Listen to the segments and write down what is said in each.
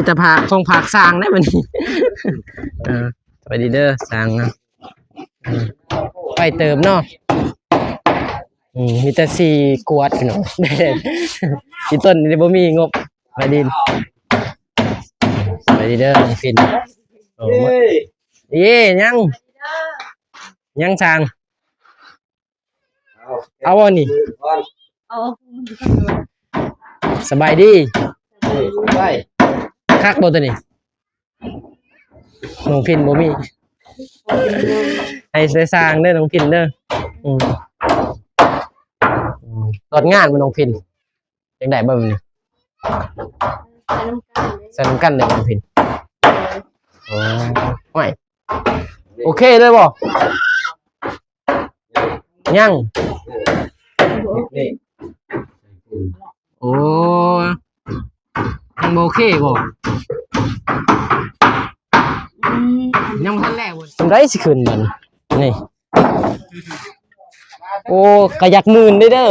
แต่ผักคงผักสร้างได้มันสวัสดีเด้อสร้างนะไปเติมเนาะมีแต่สี่กวดพี่น้องที่ต้นนี่บ่มีงบไปดินไปดีเด้อฟินเย่ยังสร้างเอาวะนี่สบายดีคักบ่ตัวนี้น้องพินบ่มีให้สร้างเด้อน้องพินเด้อตอนงานมันน้องพินยังได้บ่นี่ใส่น้ำกันเลยน้องพินไม่โอเคเลยบ่ยังโอ้ยังโอเคบ่ยังทันแรกบ่ทำได้สิขึ้นมันนี่โอ้กระยักหมื่นได้เด้อ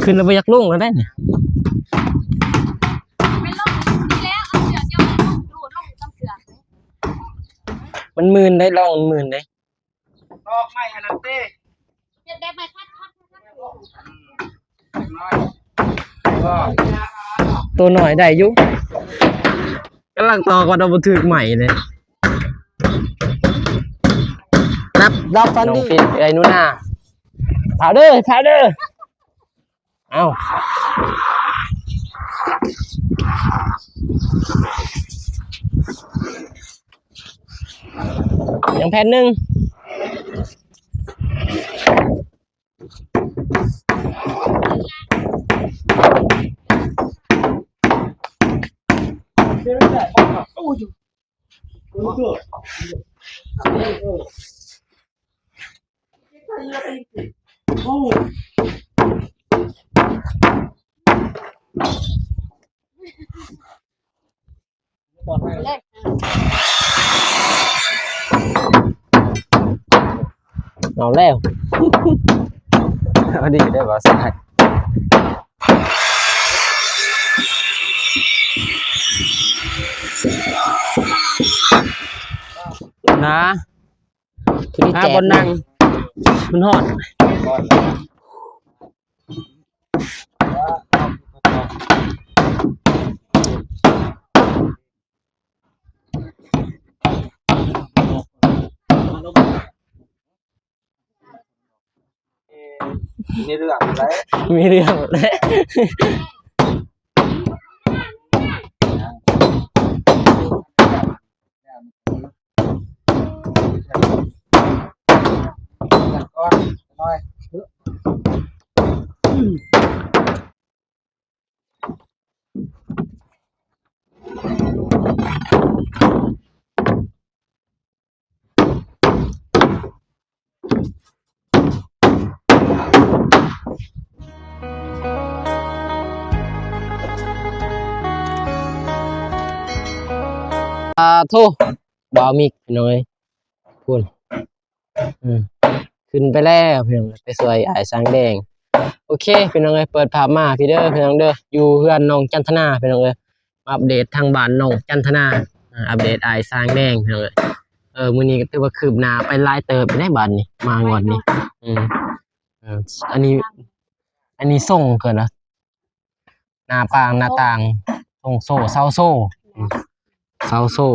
ขึ้นแล้วบ่อยากลงแล้วได้เนี่ยมันหมื่นได้ลองหมื่นได้ลอกไม่อันนั้นเต้จะได้ไม่คัดตัวหน่อยได้ยุกำลังต่อก่อนเอาบันทึกใหม่เลยรับฟันดิไอ้นู่นน่ะพาเด้อเอายังแผ่นหนึ่งเอาแล้วเอาดีได้ป่ะสายนะบนนั่งมันหอดมีเรื่องเลยโทษบามิกหน่อยพูดขึ้นไปแล้วพี่น้องไปสวยไอ้สางแดงโอเคพี่น้องเปิดภาพมาพี่เด้อพี่น้องเด้ออยู่เพื่อนน้องจันทนาพี่น้องอัปเดตทางบ้านน้องจันทนาอัปเดตไอ้สางแดงพี่น้องมื้อนี้ก็ถือว่าคืบหน้าไปหลายเติบไปได้บ้านนี้มางวดนี้อันนี้ส่งเกินนะหน้าปางหน้าต่างส่งโซ่เสาโซ่เสาโซ่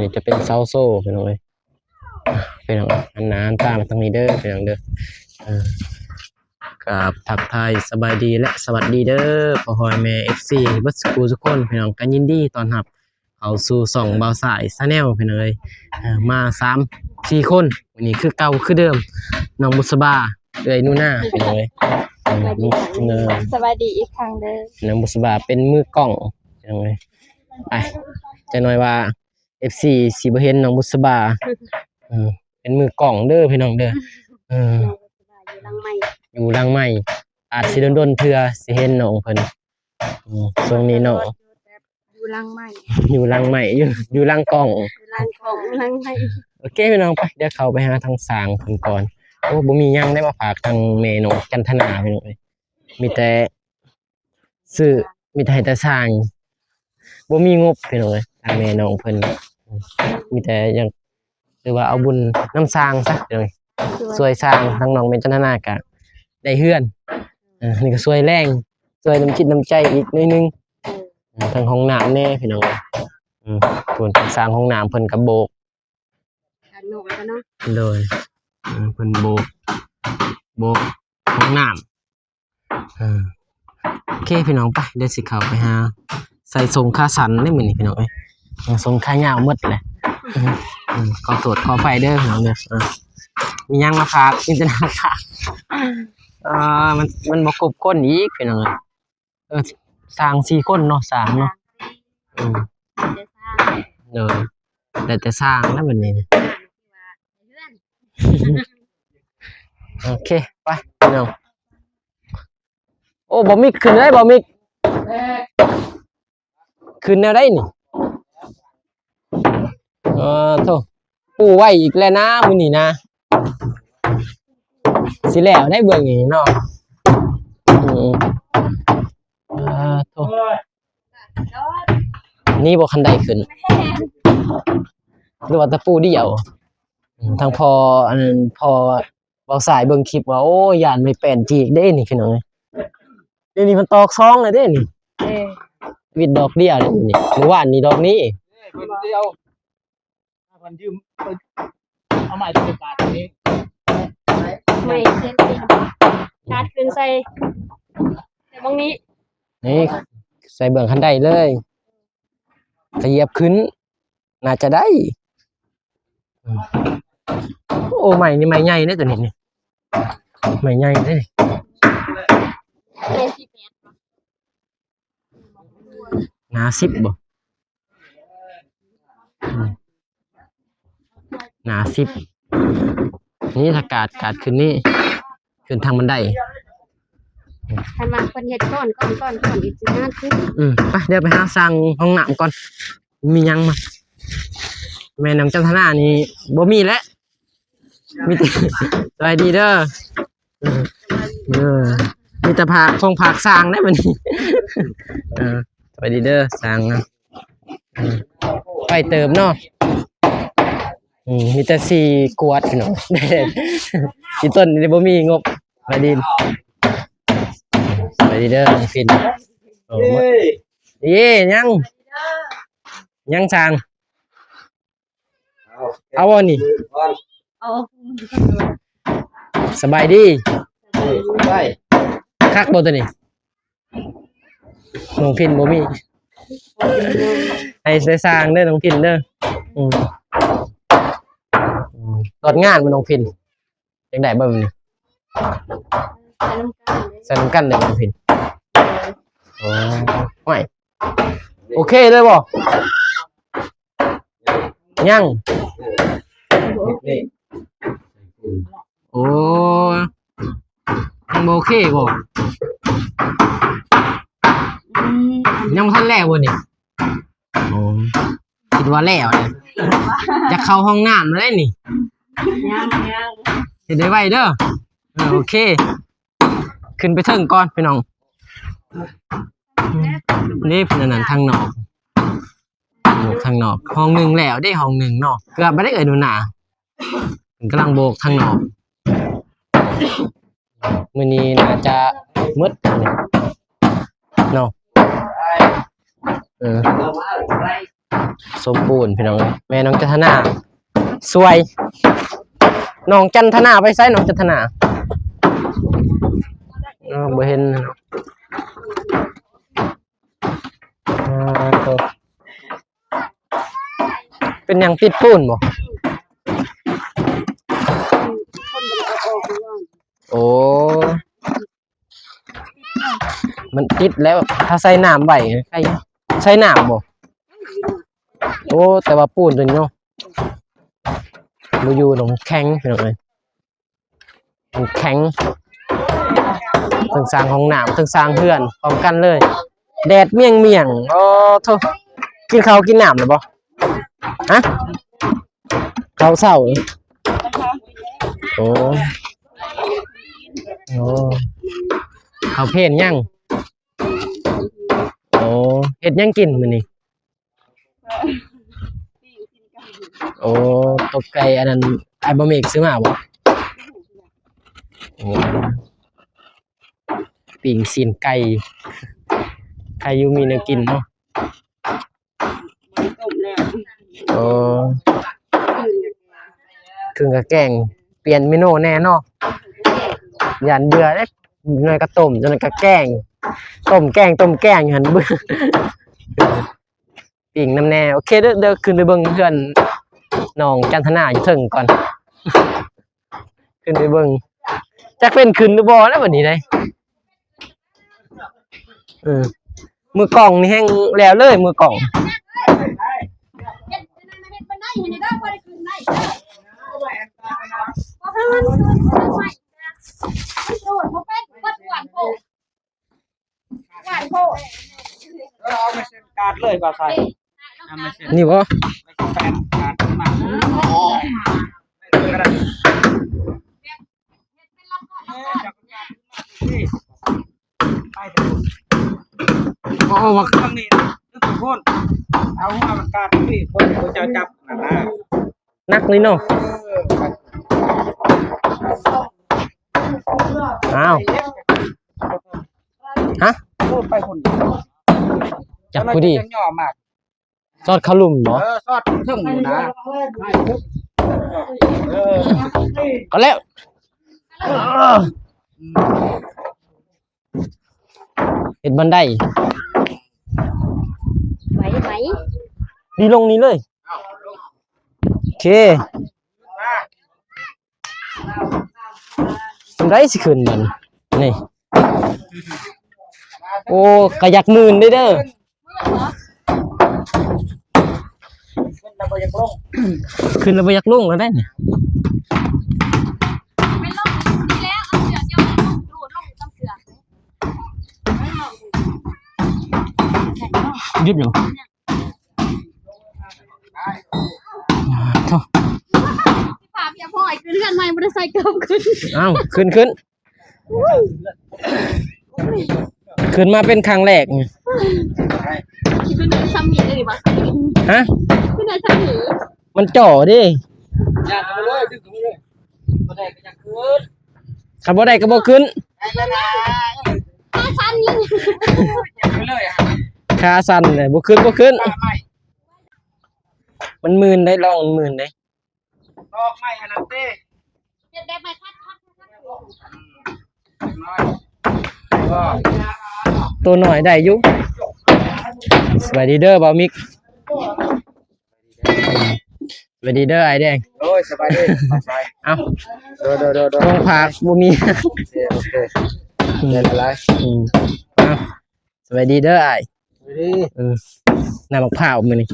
นี่จะเป็นเสาโซ่พี่น้องพี่น้องอันนั้นตามมาทางนี้เด้อพี่น้องเด้อกับทักทายสบายดีและสวัสดีเด้อพ่อฮอยแม่ FC บัดสกูทุกคนพี่น้องกันยินดีต้อนรับเข้าสู่ช่องบ่าวสายชาแนลพี่น้องมา3-4คนวันนี้คือเก่าคือเดิมน้องบุษบานู่นน่ะพี่น้องสวัสดีอีกครั้งเด้อน้องบุษบาเป็นมือกล้องพี่น้องไปจะหน่อยว่า FC สิบ่เห็นน้องบุษบาเป็นมือกล่องเด้อพี่น้องเด้ออยู่ลังไม้อาจสิโดนเทื่อสิเห็นน้องเพิ่นช่วงนี้น้องอยู่ลังไม้อยู่ลังไม้อยู่ลังกล่องลังไม้โอเคพี่น้องไปเดี๋ยวเข้าไปหาทางสร้างเพิ่นก่อนโอ้บ่มีหยังได้มาฝากทางแม่น้องจันทนาพี่น้อง มีแต่ซื้อมีแต่ให้แต่สร้างบ่มีงบพี่น้องเอ้ยทางแม่น้องเพิ่นมีแต่หยังหรือว่าเอาบุญน้ำสร้างซะพี่น้องเอ้ยช่วยสร้างทางน้องเมนจันทนาก็ได้เฮือนนี่ก็ช่วยแรงช่วยน้ำจิตน้ำใจอีกหน่อยนึงทางห้องน้ำแน่พี่น้องเอ้ยเพิ่นสร้างห้องน้ำเพิ่นก็โบก กันหนูกันเนาะ เลยเพิ่นโบกห้องน้ำโอเคพี่น้องไปเดี๋ยวสิเข้าไปหาใส่ทรงขาสันได้มื้อนี้พี่น้องเอ้ยทรงขายาวหมดเลยขอโทษขอไฟเด้อพี่น้องเด้อมียังมาฝากจินตนาการมันบ่ครบคนอีกพี่น้องเอ้ยสร้าง4คนเนาะสร้างเนาะจะสร้างเลยแต่สร้างนะบัดนี้ โอเคไปพี่น้องโอ้บ่มิกขึ้นได้บ่มิกขึ้นแนวได้นี่โธ่ปูไว้อีกแล้วนะมื้อนี้นะสิแล้วได้เบิ่งนี่เนาะโธ่นี่บ่คันใดขึ้นหรือว่าแต่ปูเดียวทางพออันนั้นพอเบาสายเบิ่งคลิปว่าโอ้ย่านไม่แป้นจีกเด้นี่พี่น้องเดี๋ยวนี้มันตอกซองเลยเด้นี่วิดดอกเดียวนี่เมื่อวานนี่ดอกนี้คนเดียวคนยืมเอาใหม่ตัวบาทนี้ ไม่เส้นติดการดคืนใส่ตรงนี้ นี่ใส่เบื้องคันไดเลยขยับขึ้นน่าจะได้โอ้ใหม่นี่ใหม่ใหญ่เด้ตัวนี้นี่ใหม่ใหญ่เด้ เป็นสิบแปด หนา10บ่หนา10นี่ถ้ากาดขึ้นนี่ขึ้นทางบันได คันมาคนเฮ็ดก้อนอีกสิงานขึ้น ไปเดี๋ยวไปหาสั่งห้องน้ำก่อนมียังมาแม่น้องจันทนานี่บ่มีแล้วมีแต่ สวัสดีเด้อมีแต่ผักของผักสร้างได้บัดนี้ สวัสดีเด้อสร้างนะไปเติมเนาะมีแต่4กวดพี่น้อง อีต้นนี่บ่มีงบสวัสดีเด้อฟินโอ้ยังสร้างเอาบ่นี่ เอา สบายดี ได้ คักบ่ตัวนี้น้องพินบ่มีให้ได้สร้างเด้อน้องพินเด้อตอนงานมันน้องพินจังได๋บ่นี่ ใส่น้ำกันเลย ใส่น้ำกันเลยน้องพินโอ้ไม่โอเคเลยบ่ยัง นี่ โอ้ยังบ่โอเคบ่ยังบ่ทันแล้วบ่นี่โอ้คิดว่าแล้วเนี่ยจะเข้าห้องน้ำแล้วนี่ ยัง เฮ็ดได้ไวเด้อโอเค ขึ้นไปเทิงก่อนพี่น้องนี่เป็นอันนั้นทางนอกห้องหนึ่งแล้วได้ห้องหนึ่งเนาะเกือบไม่ได้เอ่ยหนูหนามันกำลังโบกทางนอกมื้อนี้น่าจะมืดเนาะสมบูรณ์พี่น้องแม่น้องจันทนาสวยน้องจันทนาไปไสน้องจันทนาบ่เห็นเป็นหยังปิดปูนบ่ คนบ่ได้เอาออกว่า โอ้มันติดแล้วถ้าใส่น้ำไว้ใครใส่น้ำบ่โอ้แต่ว่าปูนตัวนี้เนาะบ่อยู่หนองแข็งพี่น้องเอ้ยมันแข็งทั้งสร้างห้องน้ำทั้งสร้างเฮือนพร้อมกันเลยแดดเมี่ยงโอ้โธ่กินข้าวกินน้ำแล้วบ่ฮะข้าวเช้าโอ้โอ้ เขาเพลนยังโอ้เฮ็ดยังกินมื้อนี้โอ้ตกไก่อันนั้นไอ้บะหมี่ซื้อมาบ่โอ้ปิ้งซีนไก่ใครอยู่มีแนวกินเนาะโอ้ครึ่งกะแกงเปลี่ยนเมนูแน่เนาะยันเบื่อเด้หน่อยก็ต้มจนก็แกงต้มแกงหั่นเบื่อปิ้งน้ำแน่โอเคเด้อขึ้นไปเบิ่งเพื่อนน้องจันทนาอยู่เทิงก่อนขึ้นไปเบิ่งจักเป็นขึ้นหรือบ่แล้วบัดนี้ได้มือกล่องนี่แฮงแล้วเลยมือกล่องเอาไม่เซ็นการ์ดเลยบ่ใส่เอาไม่เซ็น นี่บ่ ไม่ใช่แฟนการ์ดมาก็ได้ไปเถอะ อ๋อว่า เครื่องนี้ทุกคนเอาหัวมันการ์ดพี่คนเขาจะจับนั่นนะ นักเลยเนาะอ้าวฮะ พูดไปคน จับผู้ดี ย่อมาก ซอดขลุ่มเหรอ ซอดเครื่องหมูนะก็แล้วเห็นบันได ไหว ดีลงนี้เลยโอเคทำไรสิขึ้นมันนี่โอ้กระยักหมื่นได้เด้อขึ้นแล้วไปยักลงแล้วได้เนี่ย ไม่ลงดีแล้วเอาเสือเจียวดูดลงต้องเสือ หยุดอยู่โถ่ พี่พาพี่พ่อยขึ้นเรือนใหม่มอเตอร์ไซค์เกิมขึ้น อ้าวขึ้นขึ้นมาเป็นครั้งแรกไง ขึ้นในซัมมี่เลยดิบ่ฮะ ขึ้นในซัมมี่ มันจ่อดิ อยากกันเลยดึงกันเลยบ่ได้ก็อยากขึ้น ขับบ่ได้ก็บ่ขึ้น ได้นะ ถ้าซันนี่ อยากไปเลยอ่ะ ขาสั่นเลยบ่ขึ้น ไม่ มันหมื่นได้ลองหมื่นได้ ดอกไม้อันนั้นเต้ เด็ดได้ไหมคัด น้อยก็ ตัวหน่อยได้อยู่สวัสดีเด้อบ่าวมิกสวัสดีเด้อไอ้แดง โอ้ยสบายดีสบาย เอ้า โด ลงผักบ่มี โอเคเล่นอะไร เอ้าสวัสดีเด้อไอ้ สวัสดี น้ำมะพร้าวมื้อนี้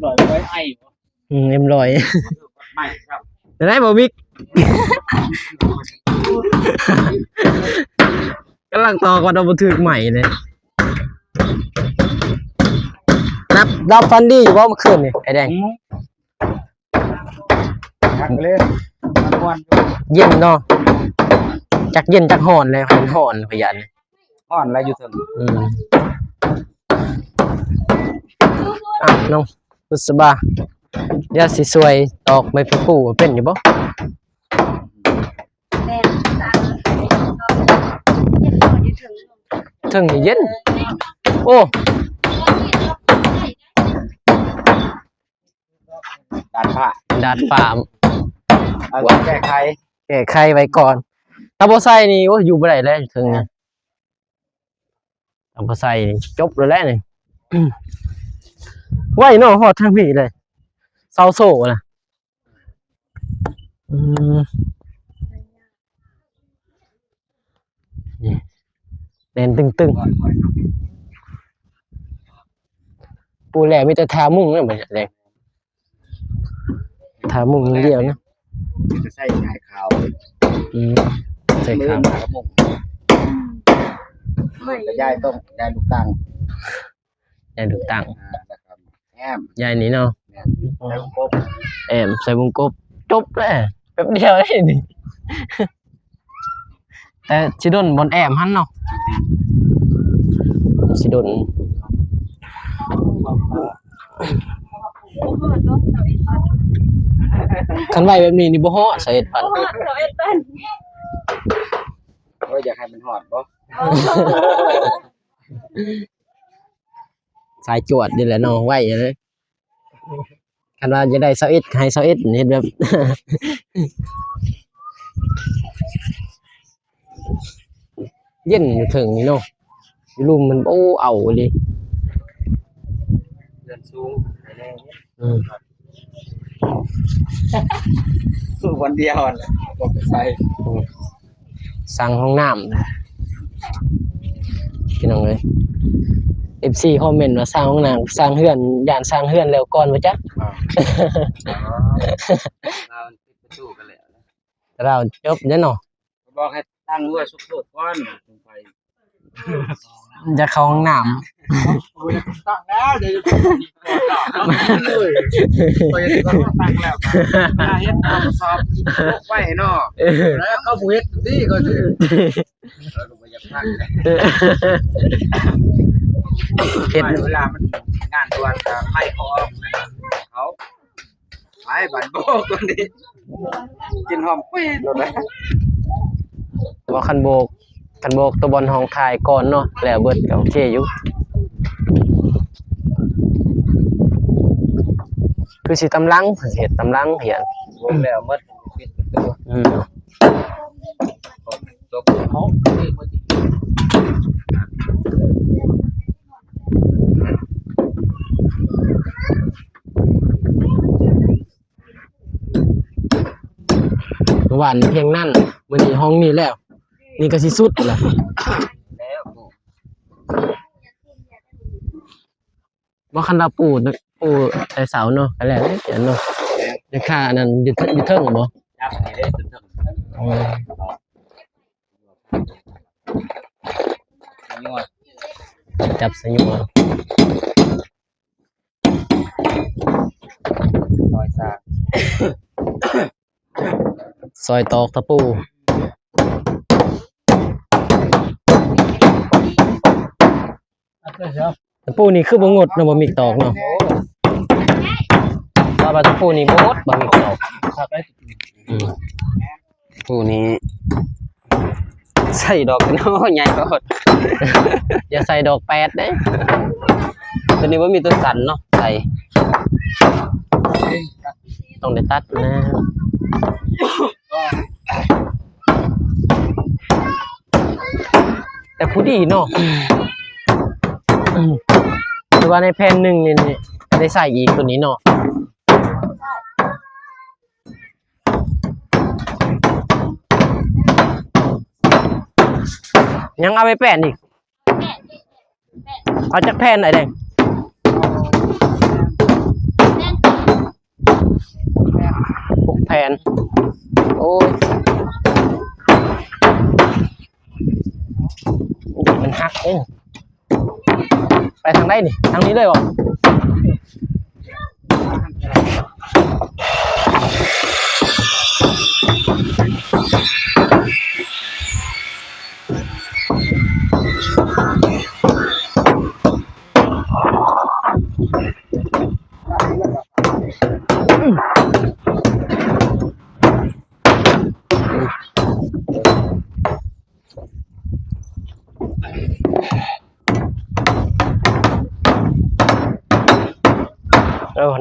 ปล่อยไว้ไอ้ เอ็มร้อย ไม่ครับ ได้บ่าวมิกกำลังต่อก่อนเอาบ่ถึกใหม่เลยรับฟันดีอยู่บ่เมื่อคืนนี่ไอ้แดง หักเลยมันวัน เย็นเนาะจักเย็นจักฮ้อนเลยเห็นฮ้อนพยัน อ่อนอะไรอยู่ถึง น้องบุษบาเดี๋ยวสิสวยตอกไม้ผู้เป็นอยู่บ่ แม่ตาเย็นก่อนอยู่ถึง ถึงนี่เย็นโอ้ การผ้า ดาดฟ้า เอาแก้ไข แก้ไขไว้ก่อนถ้าบ่ใส่นี่โอ้อยู่บ่ได้แล้วถึงนี่ถ้าบ่ใส่นี่จบแล้วแหละนี่ ไว้เนาะฮอดทางพี่เลยเซาโซ่น่ะนี่แน่นตึงๆปูแหล่มีแต่ทามุ้งเนี่ยบ่แดงทามุ้งอย่างเดียวนะ จะใส่ไข่ขาว ใส่ข้าว หมากระมุกจะย้ายต้มย้ายลูกตัง ยายดูตัง นะครับแอม ยายนี่เนาะ แล้วก็ แอมใส่วงกบจบแล้วแป๊บเดียวได้นี่ แต่สิโดนบนแอมหันเนาะสิโดน คันไว้แบบนี้นี่บ่เหาะใส่ปัน ก็อยากให้มันหอดบ่ สายจวดนี่แหละเนาะไว้เลยคันว่าจะได้21ให้21เฮ็ดแบบ เย็นอยู่ถึงนี่เนาะอยู่ลุมมันโอ้เอาเลย เดินสูงไปแน่ สู้วันเดียวน่ะบ่ไปใส่ สั่งห้องน้ำนะพี่น้องเอ้ย FC คอมเมนต์ว่าสร้างห้องน้ำสร้างเฮือนย่านสร้างเฮือนแล้วก่อนว่าจ๊ะ เราปิดประตูกันแล้วนะ แต่เราจบแน่เนาะ บอกให้ตั้งรั้วสุกโลดก่อนลงไป จะเข้าห้องน้ โอ้ยตั้งแล้วเดี๋ยวจะเลยโอ้ยตั้งแล้วเฮ็ดเอาสอบไว้เนาะ ำ แล้วเขาบ่เฮ็ดนี่ก็สิเราก็บ่อยากตั้ง เฮ็ด เวลามันงานด่วนก็ไล่เขาออกเขาไปบันโบกตัวนี้กินหอมปี๊ดเลย ว่าคันโบกตัวบอลห้องถ่ายก่อนเนาะแล้วเบิดก็โอเคอยู่คือสิตำลังเฮ็ดตำลังเหียน วงแล้วมัดปิดประตู จบเขานี่บ่ดี เมื่อวานเพียงนั่นมื้อนี้ห้องนี้แล้ว นี่ก็สิสุดล่ะ แล้ว บ่คันเราปูแต่เสาเนาะก็แล้วเขียนเนาะราคาอันนั้นอยู่เทิงบ่ จับนี่ได้จนถึงนวด จับสยุง ซอยซา ซอยตอกตะปูตะปูนี่คือบ่งดเนาะบ่มีตอกเนาะว่าตะปูนี่บ่งดบ่มีตอก ครับได้ ปูนี้ใส่ดอกกันเนาะใหญ่โพด อย่าใส่ดอกแปดเด้ตัวนี้บ่มีตัวสันเนาะใส่ต้องได้ตัดนะแต่ผู้ดีเนาะคือว่าในแผ่นหนึ่งนี่ได้ใส่อีกตัวนี้เนาะยังเอาไปแป้นอีกเอาจากแผ่นไหนแดง6 แผ่นโอ้ยมันหักเองไปทางไหนนี่ทางนี้เลยบ่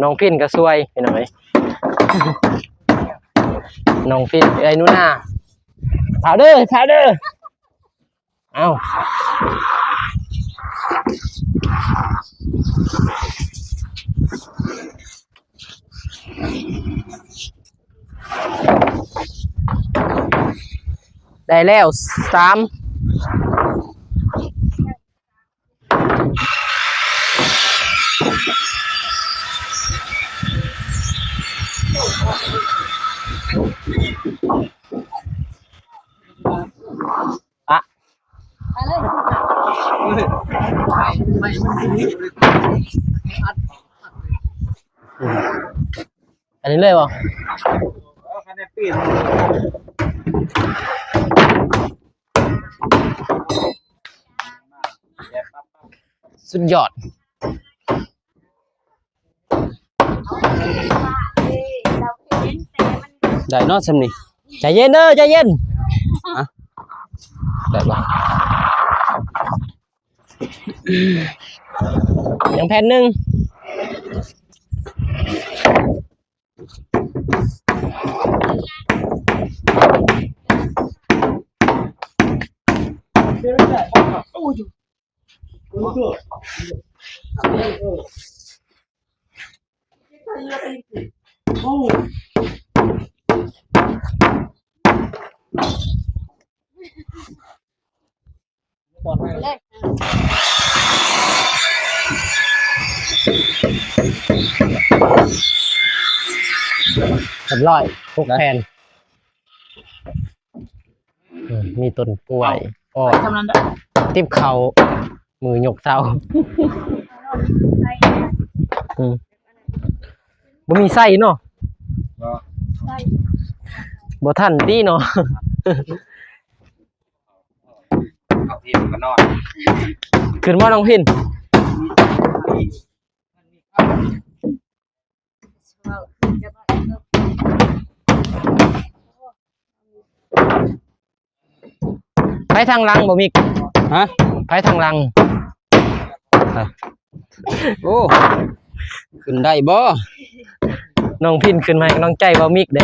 น้องพินก็สวยพี่น้องเอ้ย น้องพินไอ้นู่นน่ะพาเด้อเอ้าได้แล้ว3ไม่มันดีเลย อันนี้เลยบ่ คะแนนปีน สุดยอดได้เนาะซำนี่ ใจเย็นเด้อใจเย็นได้บ่ยังแผ่นหนึงเรียบร้อยทุกแผ่นมีต้นกล้วยอ้อ ทำนั้นได้ ติบเข่ามือหยกเศร้าบ่มีไส้เนาะบ่ทันติเนาะ เอาพี่ก็นอน ขึ้นว่าน้องพินไปทางหลังบ่มี ฮะ ไปทางหลัง โอ้ขึ้นได้บ่ น้องพินขึ้นมาให้กำลังใจบ่มิกเด้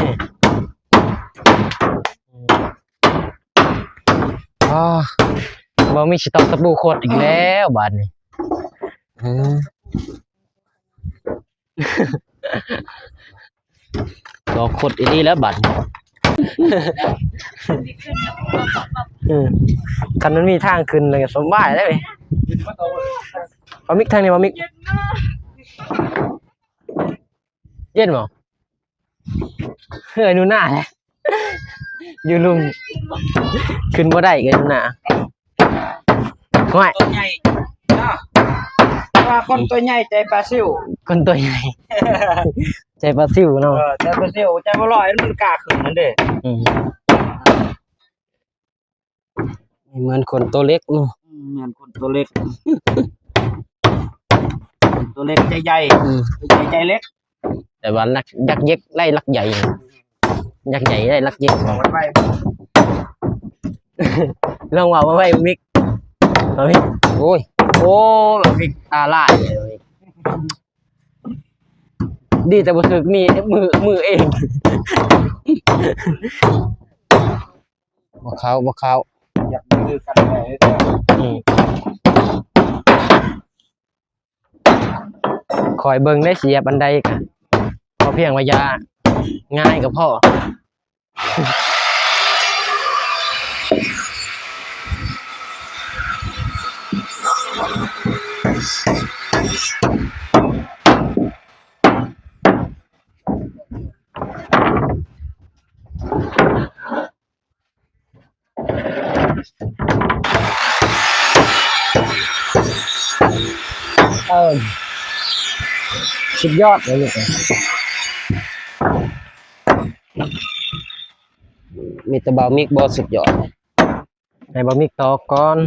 อ๋อบ่มีสิตอกตะปูโคตรอีกแล้วบาดนี้ รอโคตรอีนี่แล้วบาดนี้คันมันมีทางขึ้นเลยสบายได้เลยบ่มิกทางนี้บ่มิกเย็นบ่เฮ้ยหนูหน้าแหละอยู่ลุมขึ้นบ่ได้กันหนูหน้าง่าย ตัวใหญ่เนาะว่าคนตัวใหญ่ใจปลาซิว คนตัวใหญ่ ใจปลาซิวเนาะ ใจปลาซิวใจบ่ลอยมันกล้าขึ้นนั่นเด้ เหมือนคนตัวเล็กเนาะ เหมือนคนตัวเล็กตัวเล็กใจใหญ่ใจเล็ก แต่ว่าลักยักษ์เย็กไล่ลักใหญ่ยักษ์ใหญ่ไล่ลักเย็ก บอกมันไป ลองว่ามาไว้มิกเอามิกโอ้ยโอ้แบบมิกตาลายเลยดีแต่บ่ถึกมีมือเองบ่เข้าอยากมือกันเลย คอยเบิ่งได้เสียบันไดกันพอเพียงว่ายาง่ายกับพ่อสุดยอดเลยลูกมีแต่เบามิกบอสุดยอดให้เบามิกต่อก่อน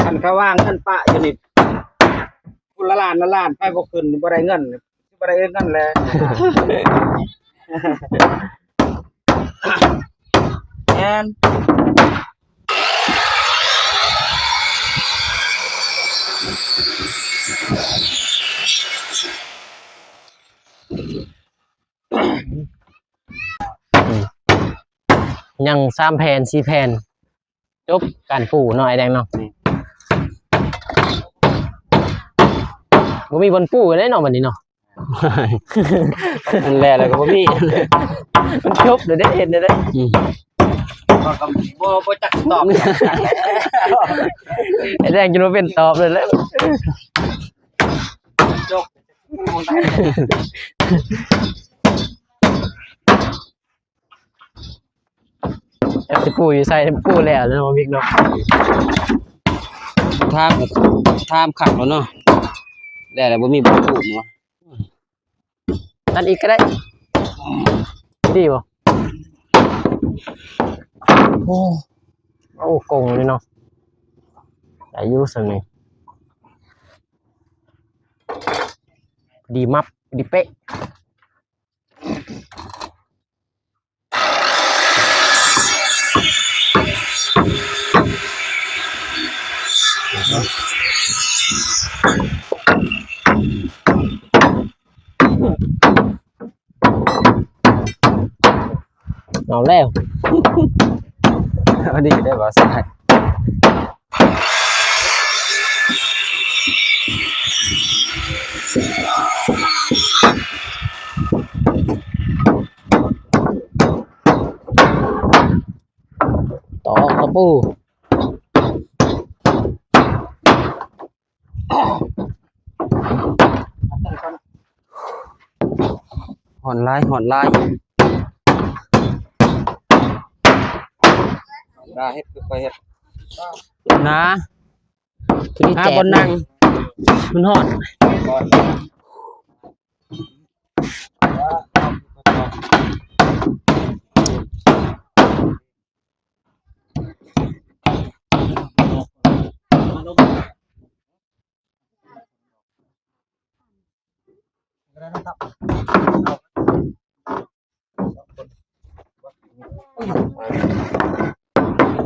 คันเขาว่างเงินปะอยู่นี่คุณละล้านไปบ่ขึ้นบ่ได้เงินบ่ได้เงินแล้วแอน ยัง3 แผ่น 4 แผ่นจบการปูหน่อยแดงเนาะบ่มีบนปูได้เนาะบัดนี้เนาะ นั่นแหละแล้วก็บ่มี มันจบเลยได้เห็นได้ บ่จักตอบ ไอ้แดงจนว่าเป็นตอบเลยแล้ว จบ แต่สิปูอยู่ใส่ปูแล้วเนาะมิกเนาะ ทามขังแล้วเนาะแล้วบ่มีบ่ถูกเนาะ นั่นอีกก็ได้ดีบ่โอ้ โอ้โกงเลยเนาะอายุสนี่ดีมับดีเป๊ะเอาแล้ว เอาดีได้บ่ใส่ ตอกตะปู หอนลายได้เฮ็ดคือไปเฮ็ด นะที่แจก บนนั่ง มันหอด ก่อน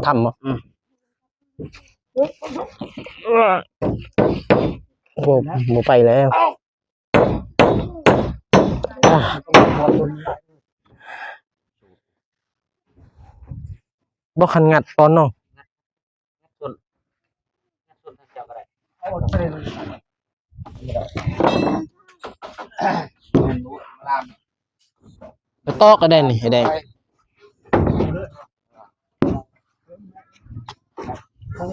ทำบ่โอ้โหหมูไปแล้วบ่คันงัดตอนเนาะ ส่วนทางเจ้าก็ได้ลาม ไปตอกก็ได้นี่ไอ้แดง นี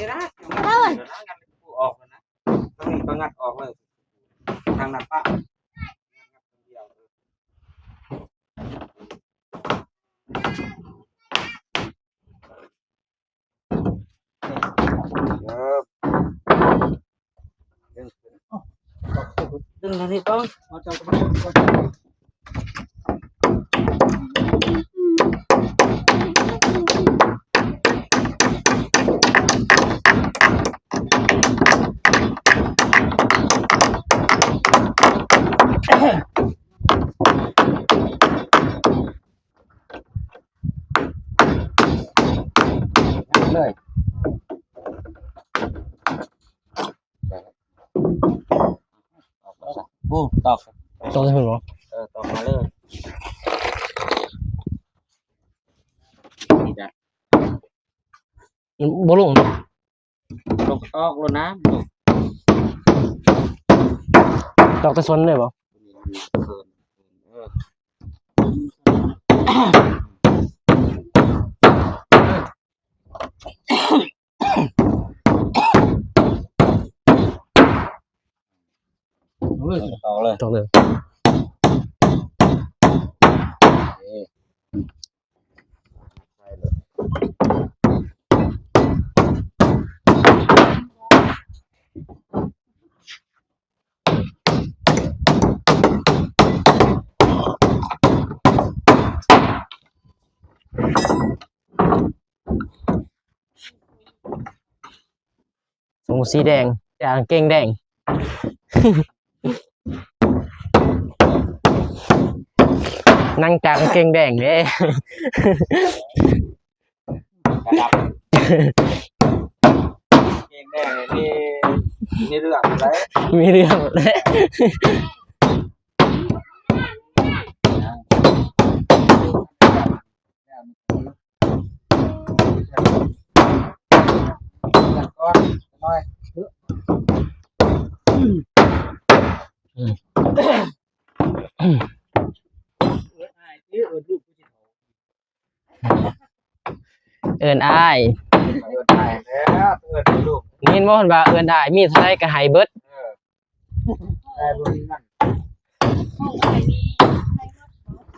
่นะงัดปูออกแล้วนะต้องมีก็งัดออกเลยทางนั้นปะดึงทางนี้ต้องเอาเจ้าก็เลยบูตอก ตอกได้ถึงเหรอ ตอกมาเลยนี่จ้ะ บ่ลง ตอกแล้วนะ ตอกแต่ส่วนเลยบ่ ตอกเลย ตอกเลยสงสีแดงแต่กางเกงแดง นั่งจากกางเกงแดงเด้ กระดับเกงแดงนี่เรื่องอะไร มีเรื่องแล้ว ก่อนหน่อยเอิ้นอ้าย ได้แล้วลูก นี่บ่เพิ่นว่าเอิ้นอ้ายมีเท่าใดก็ให้เบิด ได้บุญนั่น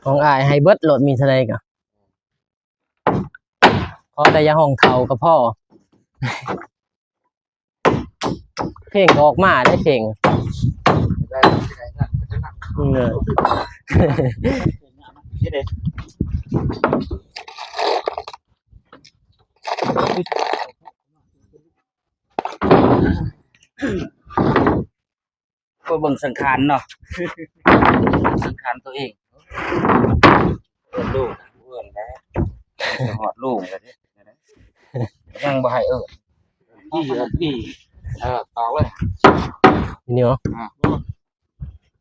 ของอ้ายให้เบิดโหลดมีเท่าใดก็พอแต่อย่าห้องเขาก็พอ เพลงก็ออกมาได้เพลง เนอะ นี่เด้ก็เบิ่งสังขารเนาะสังขารตัวเองเอิ้นลูกเอิ้นแล้วจะหอดลูกแล้วนี่ยังบ่ให้เอิ้นพี่ตอกเลย นี่เหรอ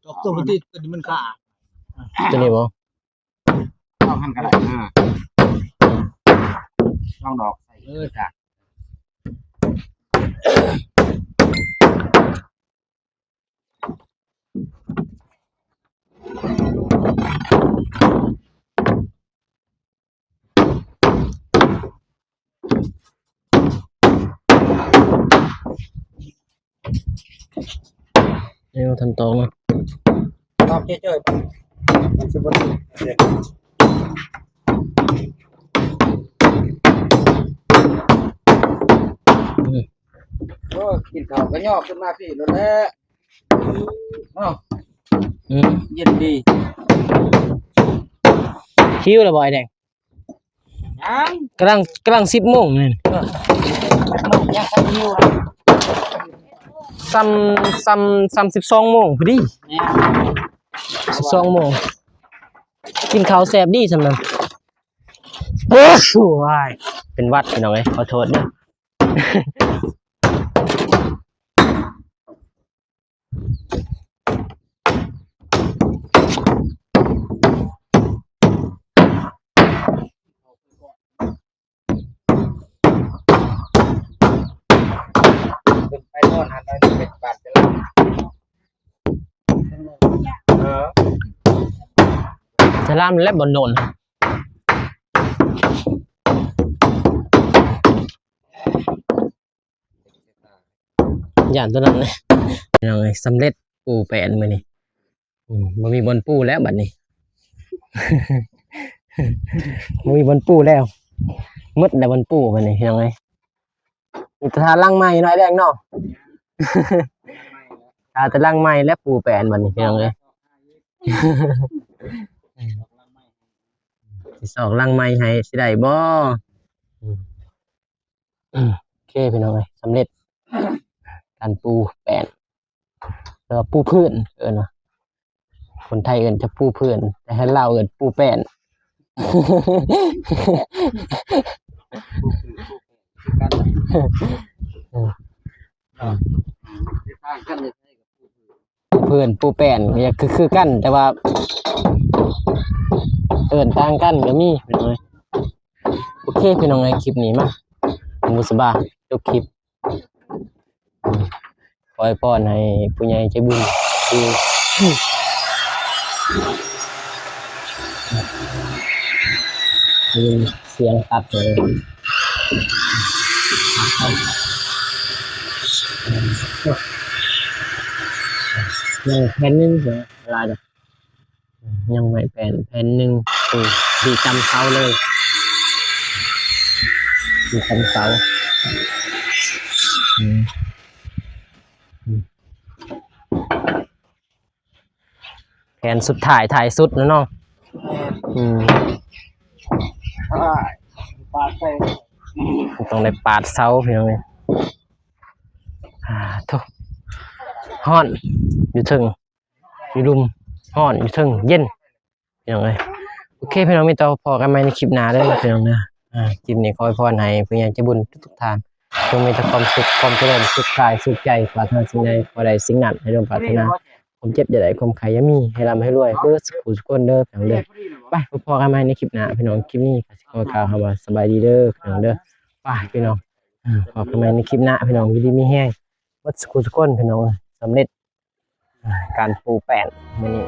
ตอกตัวมันติดตัวนี้มันขาด ตัวนี้บ่ ต้องหั่นก็ได้ลองดอกใส่จ้ะ นี่เราทันตองเนาะ ตอกเจ้ยๆมันสิบ่ติดเด็กโอ้กินข้าวก็ย่อขึ้นมาพี่นั่นแหละเนาะ อืม เย็นดี หิวแล้วบ่ไอ้แดง ยัง กำลัง10 โมงนี่ ยังทันหิวอ่ะ ซ้ำ12 โมงพอดี เนี่ย 12 โมงกินข้าวแซ่บดีสำนั้นโอ้โหว้ายเป็นหวัดพี่น้องเอ้ยขอโทษเด้อ เป็นไปโน่นหันไปนี่เป็นบาดไปแล้ว จะล่ามและบ่โดนย่านตัวนั้นเลยพี่น้องเอ้ยสำเร็จปูแปนมื้อนี้บ่มีบอนปูแล้วบัดนี้ บ่มีบอนปูแล้วหมดแล้วบอนปูบัดนี้พี่น้องเอ้ยมีแต่ทาลังใหม่หน่อยแดงเนาะ ทาแต่ลังใหม่และปูแปนบัดนี้พี่น้องเอ้ย สิสอกลังใหม่ให้สิได้บ่โอเคพี่น้องเอ้ยสำเร็จการปูแปนแล้วก็ปูพื้นเอิ้นว่าคนไทยเอิ้นจะปูพื้นแต่ให้ลาวเอิ้นปูแป้น ปูพื้นปูแป้นเนี่ยคือกันแต่ว่าเอิ้นต่างกันก็มีพี่น้องเอ้ยโอเคพี่น้องเอ้ยคลิปนี้มาผมบุษบาจบคลิปขอให้พรให้ผู้ใหญ่ใจบุญที่มีเสียงตัดเลยยังแผ่นหนึ่งเสียเวลาจะยังไม่แผ่นหนึ่งดีจำเสาเลยดีจำเสาแผ่นสุดถ่ายสุดนะน้องปาดใส่ ต้องได้ปาดเสาพี่น้องเลยทุกฮ้อนอยู่ถึงอยู่รุมฮ้อนอยู่ถึงเย็นพี่น้องเลยโอเคพี่น้องมีต่อพอกันไหมในคลิปหน้าเด้อพี่น้องนะคลิปนี้ขอให้พรให้ผู้ใหญ่ใจบุญทุกท่านจงมีแต่ความสุขความเจริญสุขกายสุขใจปรารถนาสิ่งใดขอได้สิ่งนั้นให้ดวงปรารถนาผมเจ็บอย่าได้ความใครอย่ามีให้ร่ำให้รวยเบิดสุขสุขคนเด้อพี่น้องเด้อไปพอกันไหมในคลิปหน้าพี่น้องคลิปนี้ก็สิขอกล่าวคำว่าสบายดีเด้อพี่น้องเด้อไปพี่น้องพอกันไหมในคลิปหน้าพี่น้องอยู่ดีมีแห้งเบิดสุขสุขคนพี่น้องสำเร็จการปูแป้นมื้อนี้